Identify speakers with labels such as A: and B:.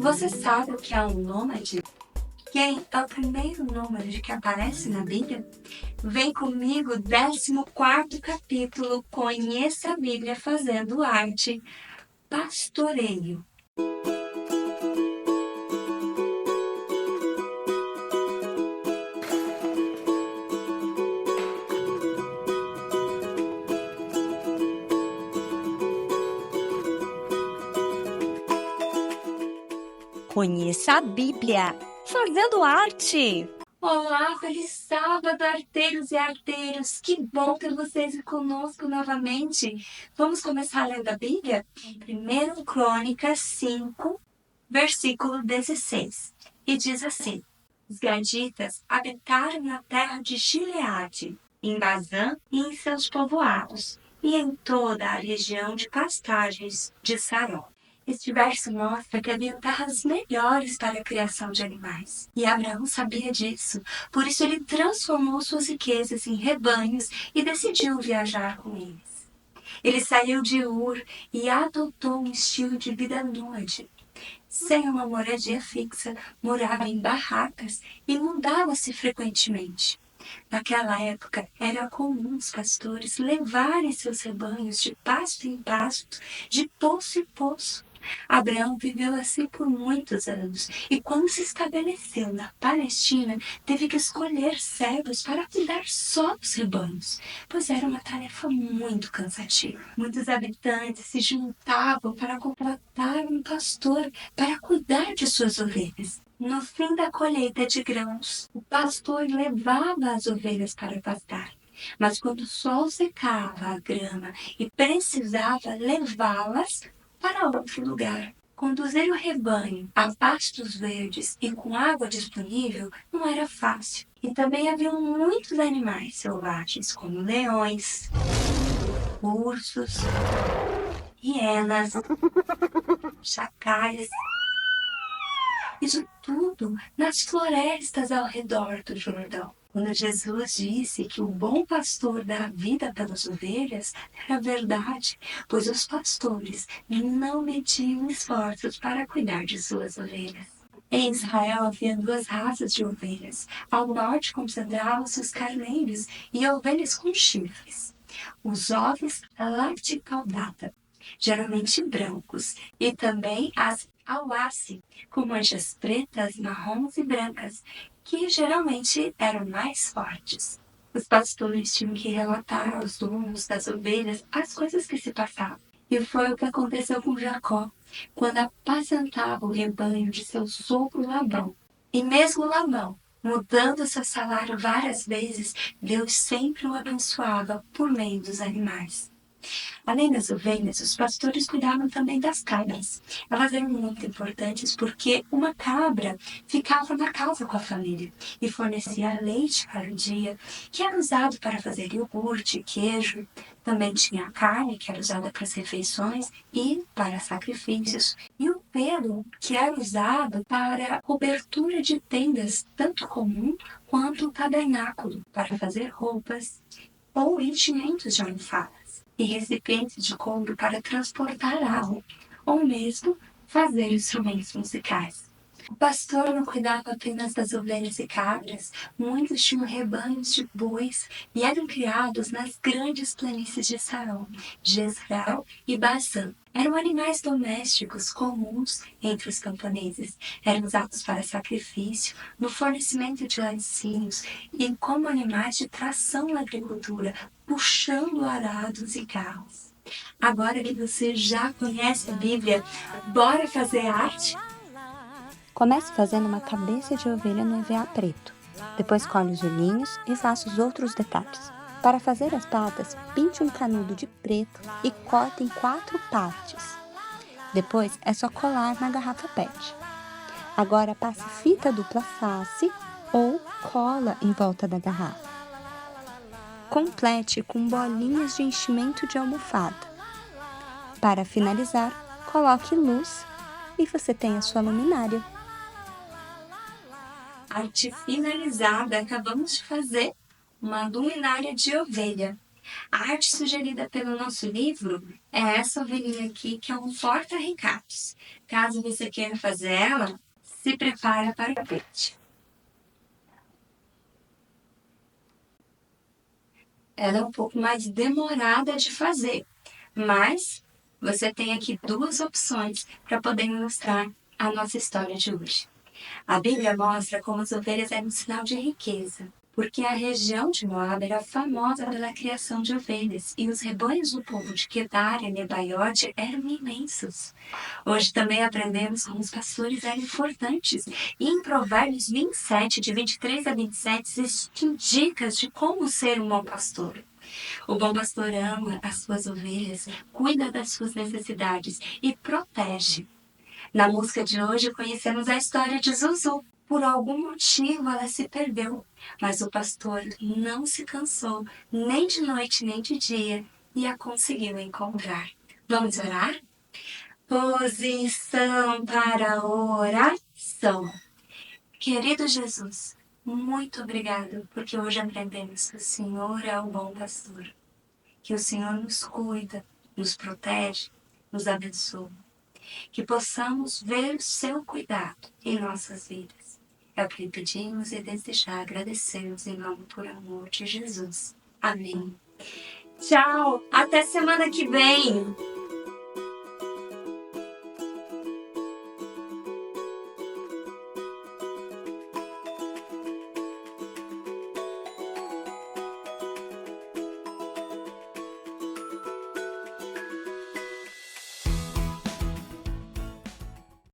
A: Você sabe o que é um nômade? Quem é o primeiro nômade que aparece na Bíblia? Vem comigo, 14º capítulo, Conheça a Bíblia fazendo arte, pastoreio.
B: Conheça a Bíblia fazendo arte!
A: Olá, feliz sábado, arteiros e arteiros! Que bom ter vocês conosco novamente. Vamos começar lendo a Bíblia? 1 Crônicas 5, versículo 16. E diz assim: Os gaditas habitaram na terra de Gileade, em Bazã e em seus povoados, e em toda a região de pastagens de Saró. Este verso mostra que havia terras melhores para a criação de animais. E Abraão sabia disso, por isso ele transformou suas riquezas em rebanhos e decidiu viajar com eles. Ele saiu de Ur e adotou um estilo de vida nômade. Sem uma moradia fixa, morava em barracas e mudava-se frequentemente. Naquela época, era comum os pastores levarem seus rebanhos de pasto em pasto, de poço em poço. Abraão viveu assim por muitos anos e, quando se estabeleceu na Palestina, teve que escolher servos para cuidar só dos rebanhos, pois era uma tarefa muito cansativa. Muitos habitantes se juntavam para contratar um pastor para cuidar de suas ovelhas. No fim da colheita de grãos, o pastor levava as ovelhas para pastar. Mas quando o sol secava a grama e precisava levá-las para outro lugar, conduzir o rebanho a pastos verdes e com água disponível não era fácil. E também haviam muitos animais selvagens, como leões, ursos, hienas, chacais. Isso tudo nas florestas ao redor do Jordão. Quando Jesus disse que o bom pastor dá a vida pelas ovelhas, era verdade, pois os pastores não mediam esforços para cuidar de suas ovelhas. Em Israel havia duas raças de ovelhas. Ao norte concentravam-se os carneiros e ovelhas com chifres. Os ovos lacticaudata, geralmente brancos, e também as auace, com manchas pretas, marrons e brancas, que geralmente eram mais fortes. Os pastores tinham que relatar aos donos das ovelhas as coisas que se passavam. E foi o que aconteceu com Jacó, quando apacentava o rebanho de seu sogro Labão. E mesmo Labão, mudando seu salário várias vezes, Deus sempre o abençoava por meio dos animais. Além das ovelhas, os pastores cuidavam também das cabras. Elas eram muito importantes porque uma cabra ficava na casa com a família e fornecia leite para o dia, que era usado para fazer iogurte, queijo. Também tinha a carne, que era usada para as refeições e para sacrifícios. E o pelo, que era usado para cobertura de tendas, tanto comum quanto o tabernáculo, para fazer roupas ou enchimentos de almofadas e recipientes de couro para transportar água, ou mesmo fazer instrumentos musicais. O pastor não cuidava apenas das ovelhas e cabras, muitos tinham rebanhos de bois e eram criados nas grandes planícies de Sarón, Jezreel e Bazã. Eram animais domésticos comuns entre os camponeses. Eram usados para sacrifício, no fornecimento de laticínios e como animais de tração na agricultura, puxando arados e carros. Agora que você já conhece a Bíblia, bora fazer arte?
B: Comece fazendo uma cabeça de ovelha no EVA preto. Depois colhe os olhinhos e faça os outros detalhes. Para fazer as patas, pinte um canudo de preto e corte em 4 partes. Depois é só colar na garrafa PET. Agora passe fita dupla face ou cola em volta da garrafa. Complete com bolinhas de enchimento de almofada. Para finalizar, coloque luz e você tem a sua luminária.
A: Arte finalizada, acabamos de fazer uma luminária de ovelha. A arte sugerida pelo nosso livro é essa ovelhinha aqui, que é um porta-recados. Caso você queira fazer ela, se prepara para o peixe. Ela é um pouco mais demorada de fazer, mas você tem aqui duas opções para poder ilustrar a nossa história de hoje. A Bíblia mostra como as ovelhas eram um sinal de riqueza, porque a região de Moab era famosa pela criação de ovelhas e os rebanhos do povo de Quedar e Nebaiote eram imensos. Hoje também aprendemos como os pastores eram importantes e em Provérbios 27, de 23 a 27, existem dicas de como ser um bom pastor. O bom pastor ama as suas ovelhas, cuida das suas necessidades e protege. Na música de hoje conhecemos a história de Zuzu. Por algum motivo ela se perdeu, mas o pastor não se cansou, nem de noite nem de dia, e a conseguiu encontrar. Vamos orar? Posição para oração. Querido Jesus, muito obrigado, porque hoje aprendemos que o Senhor é o bom pastor, que o Senhor nos cuida, nos protege, nos abençoa. Que possamos ver o seu cuidado em nossas vidas. É o que lhe pedimos e desde já agradecemos em nome por amor de Jesus. Amém. Tchau, até semana que vem!